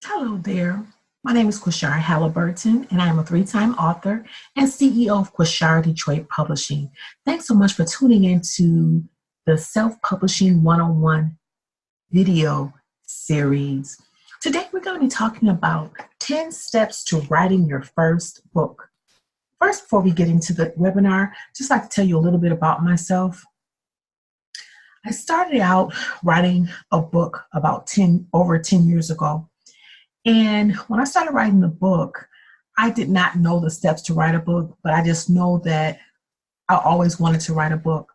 Hello there. My name is Quashara Halliburton, and I am a three-time author and CEO of Quashara Detroit Publishing. Thanks so much for tuning in to the Self-Publishing 101 video series. Today, we're going to be talking about 10 steps to writing your first book. First, before we get into the webinar, just like to tell you a little bit about myself. I started out writing a book about over 10 years ago. And when I started writing the book, I did not know the steps to write a book, but I just know that I always wanted to write a book.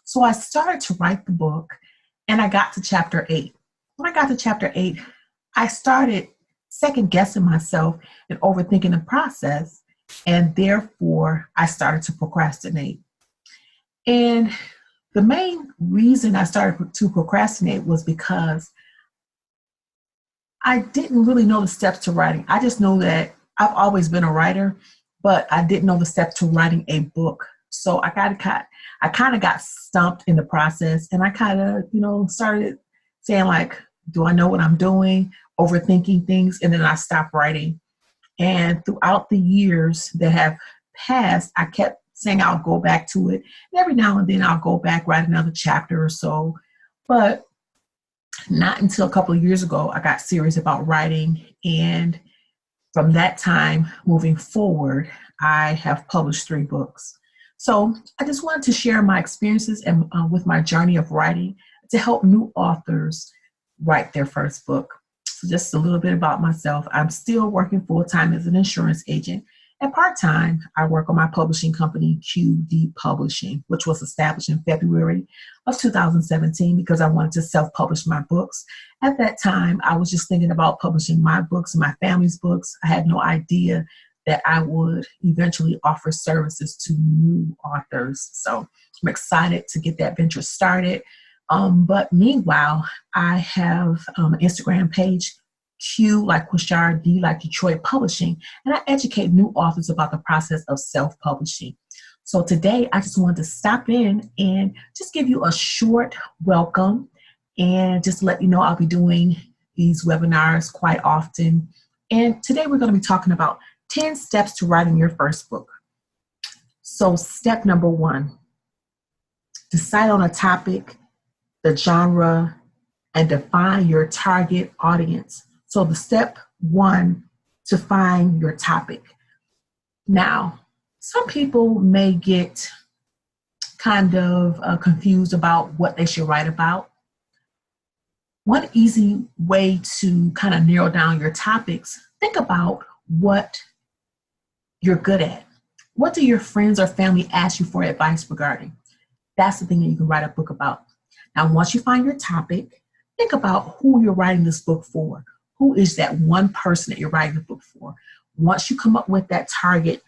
So I started to write the book and I got to chapter 8. When I got to chapter 8, I started second guessing myself and overthinking the process. And therefore, I started to procrastinate. And the main reason I started to procrastinate was because I didn't really know the steps to writing. I just know that I've always been a writer, but I didn't know the steps to writing a book. So I kind of got stumped in the process, and I kind of, started saying like, do I know what I'm doing? Overthinking things, and then I stopped writing. And throughout the years that have passed, I kept saying I'll go back to it. And every now and then I'll go back, write another chapter or so. But not until a couple of years ago, I got serious about writing. And from that time moving forward, I have published 3 books. So I just wanted to share my experiences and with my journey of writing to help new authors write their first book. So just a little bit about myself. I'm still working full-time as an insurance agent. And part-time, I work on my publishing company, QD Publishing, which was established in February of 2017 because I wanted to self-publish my books. At that time, I was just thinking about publishing my books and my family's books. I had no idea that I would eventually offer services to new authors. So I'm excited to get that venture started. But meanwhile, I have an Instagram page, Q like Quashara, D like Detroit Publishing, and I educate new authors about the process of self-publishing. So today, I just wanted to stop in and just give you a short welcome and just let you know I'll be doing these webinars quite often. And today we're going to be talking about 10 steps to writing your first book. So step number 1, decide on a topic, the genre, and define your target audience. So the step 1, to find your topic. Now, some people may get kind of confused about what they should write about. One easy way to kind of narrow down your topics, think about what you're good at. What do your friends or family ask you for advice regarding? That's the thing that you can write a book about. Now, once you find your topic, think about who you're writing this book for. Who is that one person that you're writing the book for? Once you come up with that target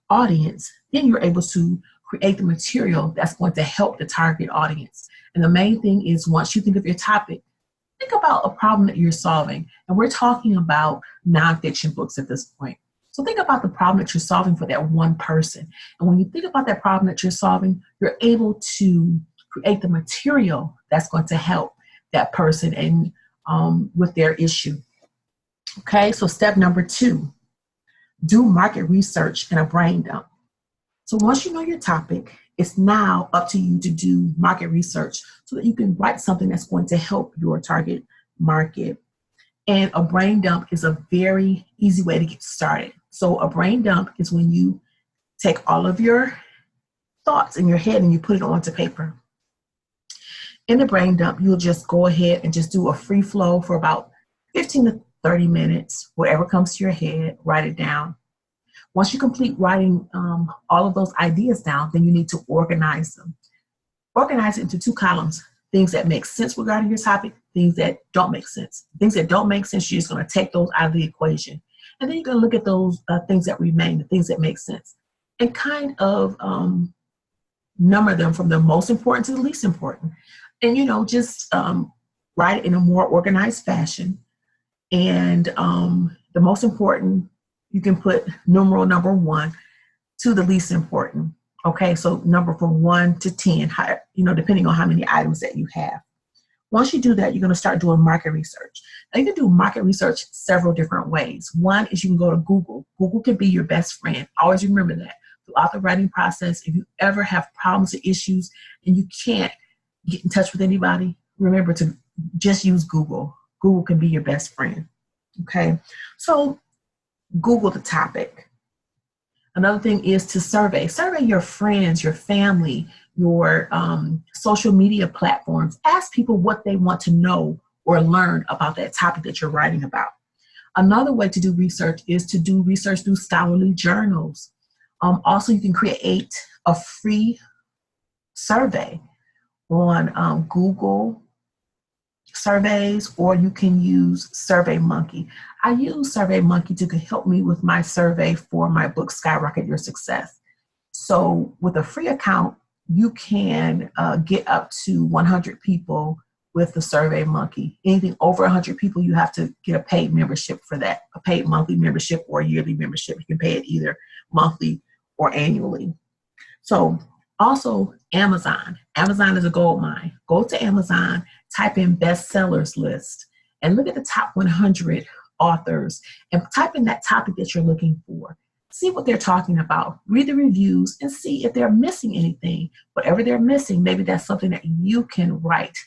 audience, then you're able to create the material that's going to help the target audience. And the main thing is, once you think of your topic, think about a problem that you're solving. And we're talking about nonfiction books at this point. So think about the problem that you're solving for that one person. And when you think about that problem that you're solving, you're able to create the material that's going to help that person and with their issue. Okay, so step number 2, do market research and a brain dump. So once you know your topic, it's now up to you to do market research so that you can write something that's going to help your target market. And a brain dump is a very easy way to get started. So a brain dump is when you take all of your thoughts in your head and you put it onto paper. In the brain dump, you'll just go ahead and just do a free flow for about 15 to 30 minutes, whatever comes to your head, write it down. Once you complete writing all of those ideas down, then you need to organize them. Organize it into 2 columns, things that make sense regarding your topic, things that don't make sense. Things that don't make sense, you're just going to take those out of the equation. And then you're going to look at those things that remain, the things that make sense, and kind of number them from the most important to the least important. And, just write it in a more organized fashion. And the most important, you can put numeral number 1 to the least important. Okay, so number from 1 to 10, depending on how many items that you have. Once you do that, you're going to start doing market research. Now, you can do market research several different ways. One is you can go to Google. Google can be your best friend. Always remember that. Throughout the writing process, if you ever have problems or issues and you can't get in touch with anybody, remember to just use Google. Google can be your best friend. Okay, so Google the topic. Another thing is to survey. Survey your friends, your family, your social media platforms. Ask people what they want to know or learn about that topic that you're writing about. Another way to do research is to do research through scholarly journals. Also, you can create a free survey on Google surveys, or you can use SurveyMonkey. I use SurveyMonkey to help me with my survey for my book, Skyrocket Your Success. So with a free account, you can get up to 100 people with the SurveyMonkey. Anything over 100 people, you have to get a paid membership for that, a paid monthly membership or yearly membership. You can pay it either monthly or annually. So also Amazon. Amazon is a gold mine. Go to Amazon, type in bestsellers list, and look at the top 100 authors and type in that topic that you're looking for. See what they're talking about. Read the reviews and see if they're missing anything. Whatever they're missing, maybe that's something that you can write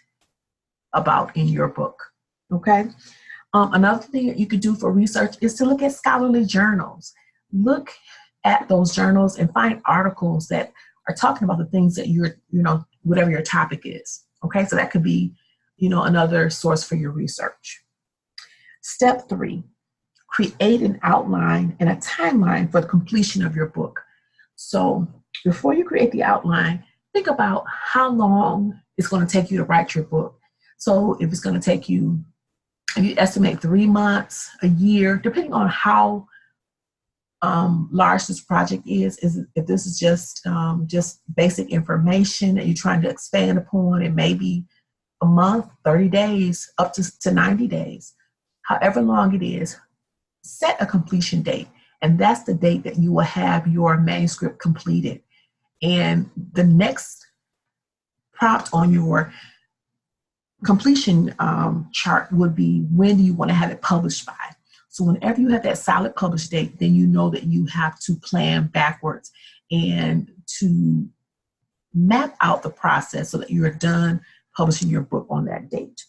about in your book. Okay? Another thing that you could do for research is to look at scholarly journals. Look at those journals and find articles that are talking about the things that whatever your topic is. Okay, so that could be, another source for your research. Step 3, create an outline and a timeline for the completion of your book. So before you create the outline, think about how long it's going to take you to write your book. So if it's going to take you, if you estimate 3 months, a year, depending on how large this project is if this is just basic information that you're trying to expand upon, it may be a month, 30 days, up to 90 days. However long it is, set a completion date. And that's the date that you will have your manuscript completed. And the next prompt on your completion chart would be, when do you want to have it published by? So whenever you have that solid publish date, then you know that you have to plan backwards and to map out the process so that you're done publishing your book on that date.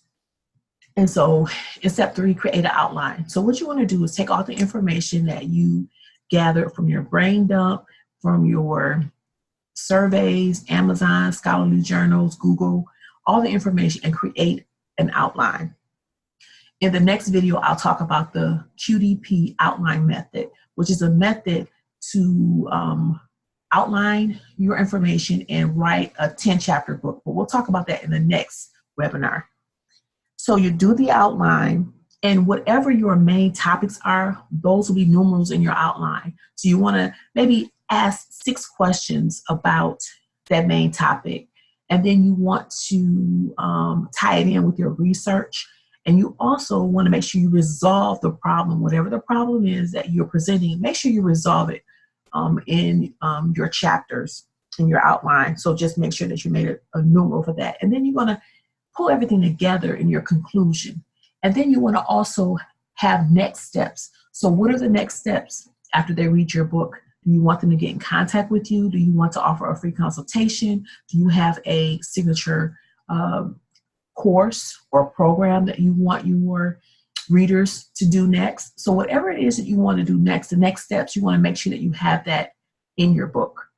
And so in step 3, create an outline. So what you want to do is take all the information that you gathered from your brain dump, from your surveys, Amazon, scholarly journals, Google, all the information, and create an outline. In the next video, I'll talk about the QDP outline method, which is a method to outline your information and write a 10-chapter book. But we'll talk about that in the next webinar. So you do the outline, and whatever your main topics are, those will be numerals in your outline. So you want to maybe ask 6 questions about that main topic, and then you want to tie it in with your research. And you also want to make sure you resolve the problem, whatever the problem is that you're presenting. Make sure you resolve it in your chapters, in your outline. So just make sure that you made a numeral for that. And then you're going to pull everything together in your conclusion. And then you want to also have next steps. So what are the next steps after they read your book? Do you want them to get in contact with you? Do you want to offer a free consultation? Do you have a signature course or program that you want your readers to do next? So whatever it is that you want to do next, the next steps, you want to make sure that you have that in your book.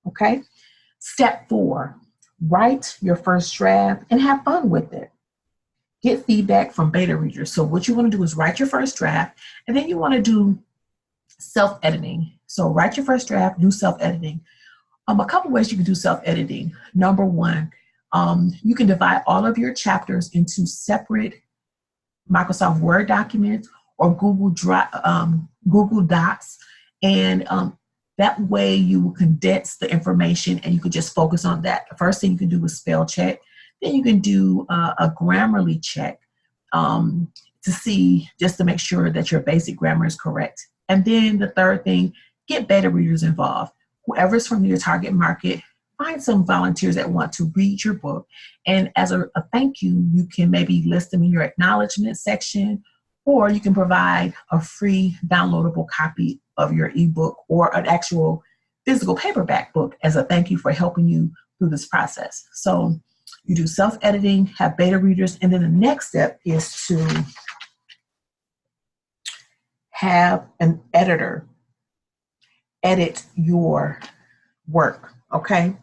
Okay? Step 4, write your first draft and have fun with it. Get feedback from beta readers. So what you want to do is write your first draft, and then you want to do self-editing. So write your first draft, do self-editing. A couple ways you can do self-editing. Number 1, you can divide all of your chapters into separate Microsoft Word documents or Google Docs, and that way you will condense the information and you can just focus on that. The first thing you can do is spell check. Then you can do a Grammarly check to see, just to make sure that your basic grammar is correct. And then the third thing, get beta readers involved. Whoever's from your target market, find some volunteers that want to read your book. And as a thank you, you can maybe list them in your acknowledgement section, or you can provide a free downloadable copy of your ebook or an actual physical paperback book as a thank you for helping you through this process. So you do self-editing, have beta readers, and then the next step is to have an editor edit your work, okay?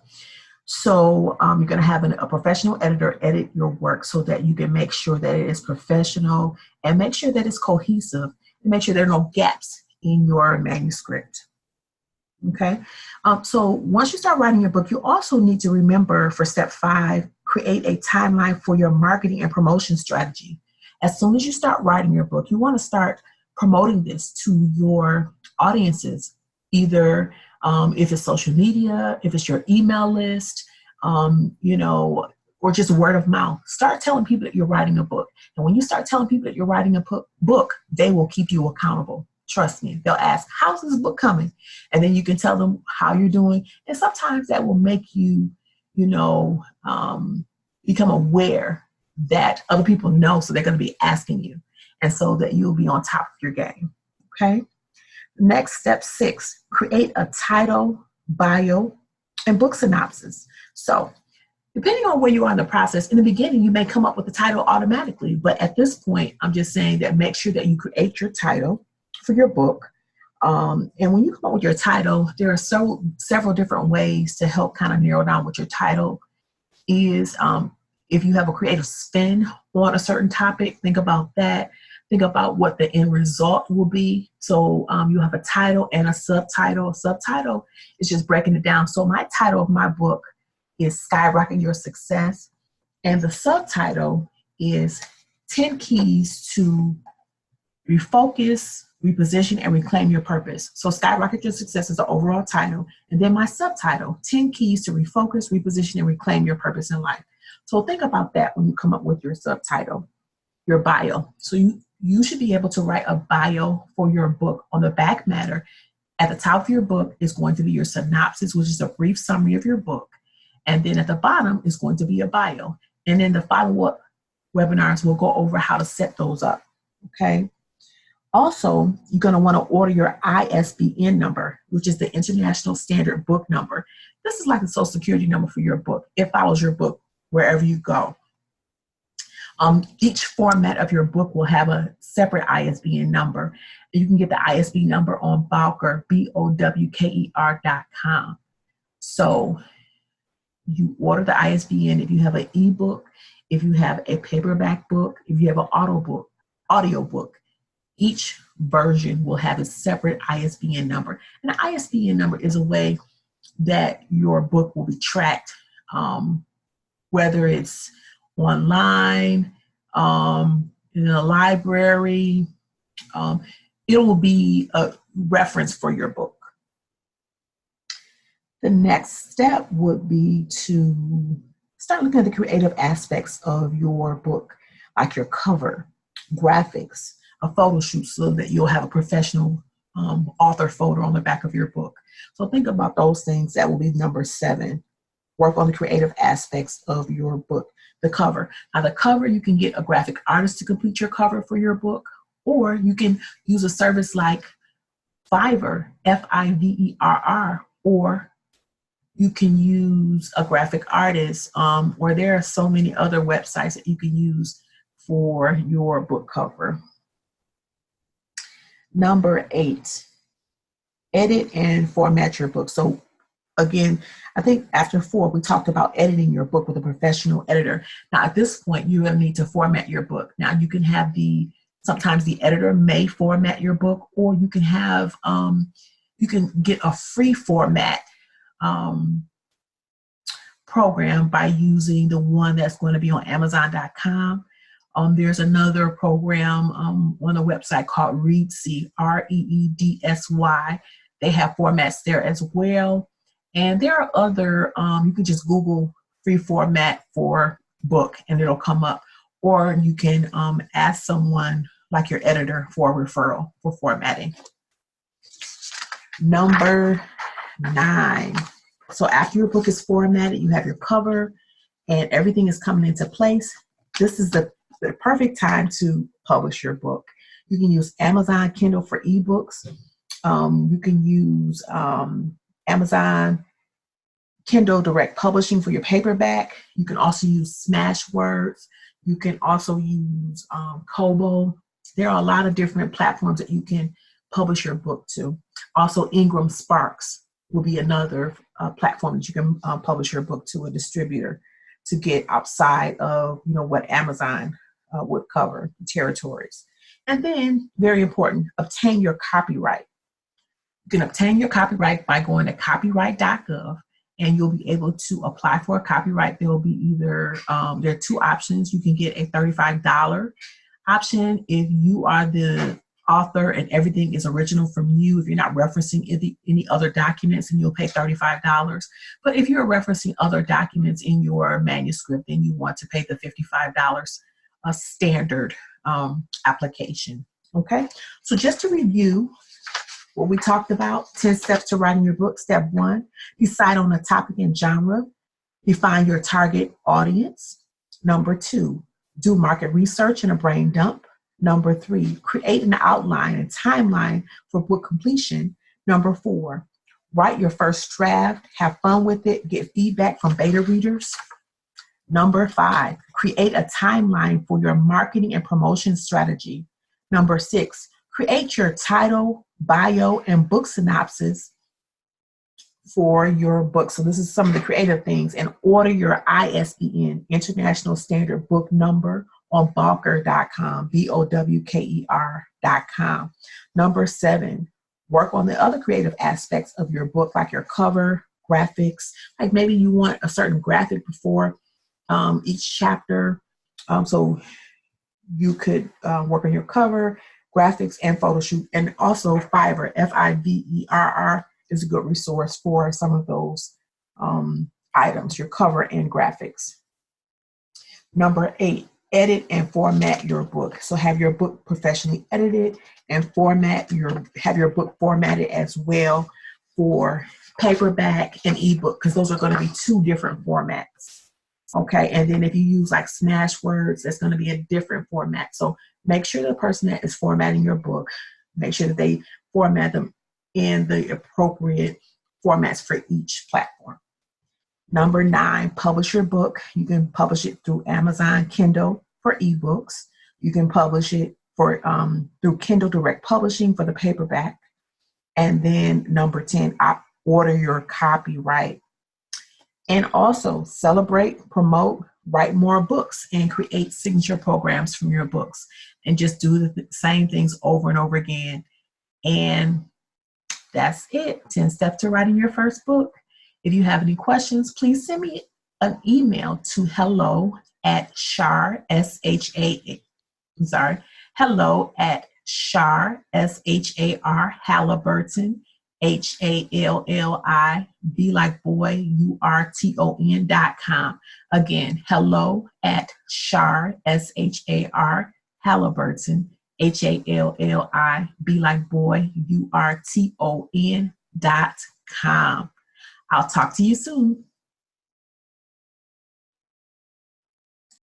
So you're going to have a professional editor edit your work so that you can make sure that it is professional and make sure that it's cohesive and make sure there are no gaps in your manuscript. Okay, so once you start writing your book, you also need to remember for step 5, create a timeline for your marketing and promotion strategy. As soon as you start writing your book, you want to start promoting this to your audiences, either if it's social media, if it's your email list, or just word of mouth. Start telling people that you're writing a book. And when you start telling people that you're writing a book, they will keep you accountable. Trust me. They'll ask, how's this book coming? And then you can tell them how you're doing. And sometimes that will make you, become aware that other people know, so they're going to be asking you. And so that you'll be on top of your game. Okay. Next, step 6, create a title, bio, and book synopsis. So depending on where you are in the process, in the beginning, you may come up with the title automatically. But at this point, I'm just saying that make sure that you create your title for your book. And when you come up with your title, there are several different ways to help kind of narrow down what your title is. If you have a creative spin on a certain topic, think about that. Think about what the end result will be. So you have a title and a subtitle. A subtitle is just breaking it down. So my title of my book is Skyrocket Your Success. And the subtitle is 10 Keys to Refocus, Reposition, and Reclaim Your Purpose. So Skyrocket Your Success is the overall title. And then my subtitle, 10 Keys to Refocus, Reposition, and Reclaim Your Purpose in Life. So think about that when you come up with your subtitle, your bio. So you should be able to write a bio for your book. On the back matter, at the top of your book is going to be your synopsis, which is a brief summary of your book. And then at the bottom is going to be a bio. And then the follow-up webinars will go over how to set those up, okay? Also, you're going to want to order your ISBN number, which is the International Standard Book Number. This is like the Social Security number for your book. It follows your book wherever you go. Each format of your book will have a separate ISBN number. You can get the ISBN number on Bowker, BOWKER.com. So you order the ISBN if you have an ebook, if you have a paperback book, if you have an audio book. Each version will have a separate ISBN number. And the ISBN number is a way that your book will be tracked, whether it's online, in a library. It will be a reference for your book. The next step would be to start looking at the creative aspects of your book, like your cover, graphics, a photo shoot, so that you'll have a professional author photo on the back of your book. So think about those things. That will be number 7. Work on the creative aspects of your book. The cover. Now the cover, you can get a graphic artist to complete your cover for your book, or you can use a service like Fiverr, Fiverr, or you can use a graphic artist, or there are so many other websites that you can use for your book cover. Number 8, edit and format your book. So again, I think after 4, we talked about editing your book with a professional editor. Now at this point, you're going to need to format your book. Now you can have sometimes the editor may format your book, or you can have, you can get a free format program by using the one that's going to be on Amazon.com. There's another program on a website called Reedsy, Reedsy. They have formats there as well. And there are other, you can just Google free format for book and it'll come up. Or you can ask someone like your editor for a referral for formatting. Number 9, So after your book is formatted, you have your cover and everything is coming into place. This is the perfect time to publish your book. You can use Amazon Kindle for ebooks. You can use Amazon Kindle Direct Publishing for your paperback. You can also use Smashwords. You can also use Kobo. There are a lot of different platforms that you can publish your book to. Also, Ingram Sparks will be another platform that you can publish your book to, a distributor, to get outside of what Amazon would cover, territories. And then, very important, obtain your copyright. You can obtain your copyright by going to copyright.gov, and you'll be able to apply for a copyright. There will be either, there are two options. You can get a $35 option if you are the author and everything is original from you. If you're not referencing any other documents, and you'll pay $35. But if you're referencing other documents in your manuscript, then you want to pay the $55 a standard application. Okay, so just to review what we talked about, 10 steps to writing your book. Step 1, decide on a topic and genre. Define your target audience. Number 2, do market research and a brain dump. Number 3, create an outline and timeline for book completion. Number 4, write your first draft, have fun with it, get feedback from beta readers. Number 5, create a timeline for your marketing and promotion strategy. Number 6, create your title, bio, and book synopsis for your book. So this is some of the creative things. And order your ISBN, International Standard Book Number, on Bowker.com, BOWKER.com. Number 7, work on the other creative aspects of your book, like your cover, graphics. Like maybe you want a certain graphic before each chapter. So you could work on your cover, graphics, and photo shoot. And also Fiverr, Fiverr, is a good resource for some of those items, your cover and graphics. Number 8, edit and format your book. So have your book professionally edited and have your book formatted as well for paperback and ebook, because those are going to be 2 different formats. Okay, and then if you use like Smashwords, that's going to be a different format. So make sure the person that is formatting your book, make sure that they format them in the appropriate formats for each platform. Number 9, publish your book. You can publish it through Amazon Kindle for ebooks. You can publish it for through Kindle Direct Publishing for the paperback. And then number 10, order your copyright. And also celebrate, promote, write more books, and create signature programs from your books. And just do the same things over and over again. And that's it. 10 steps to writing your first book. If you have any questions, please send me an email to hello@shar, hello@shar, Halliburton, HALLI, B like boy, URTON.com. Again, hello@shar, Halliburton, HALLI, B like boy, URTON.com. I'll talk to you soon.